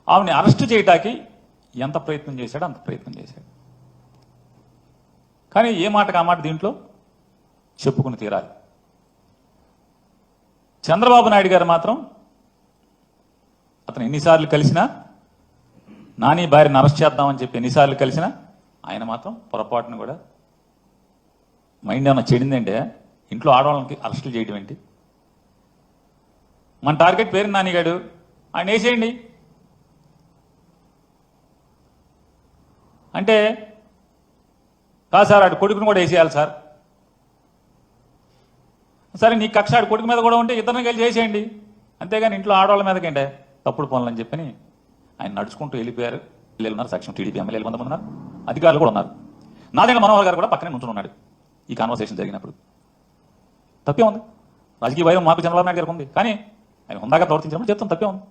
ఆమెని అరెస్ట్ చేయడానికి ఎంత ప్రయత్నం చేశాడో అంత ప్రయత్నం చేశాడు. కానీ ఏ మాటకు ఆ మాట దీంట్లో చెప్పుకుని తీరాలి. చంద్రబాబు నాయుడు గారు మాత్రం అతను ఎన్నిసార్లు కలిసినా, నాని భార్యను అరెస్ట్ చేద్దామని చెప్పి ఎన్నిసార్లు కలిసినా ఆయన మాత్రం పొరపాటును కూడా మైండ్ ఏమన్నా చెడిందంటే ఇంట్లో ఆడవాళ్ళకి అరెస్టులు చేయడం ఏంటి? మన టార్గెట్ పేరు నానిగాడు, ఆయన వేసేయండి అంటే కాదు సార్, ఆడు కొడుకును కూడా వేసేయాలి సార్. సరే నీ కక్ష ఆడు కొడుకు మీద కూడా ఉంటే ఇద్దరిని కలిసి చేసేయండి, అంతేగాని ఇంట్లో ఆడవాళ్ళ మీదకంటే తప్పుడు పనులు అని చెప్పని ఆయన నడుచుకుంటూ వెళ్ళిపోయారు. ఎమ్మెల్యేలు ఉన్నారు, సక్షం టీడీపీ ఎమ్మెల్యేలు కొంతమంది ఉన్నారు, అధికారులు కూడా ఉన్నారు. నాదెండ్ల మనోహర్ గారు కూడా పక్కనే నుంచుని ఉన్నాడు ఈ కాన్వర్సేషన్ జరిగినప్పుడు. తప్పే ఉంది, రాజకీయ భయం మాకు చంద్రబాబు నాయుడు గారికి ఉంది, కానీ ఆయన హుందాగా ప్రవర్తించినప్పుడు చెప్తాం తప్పే ఉంది.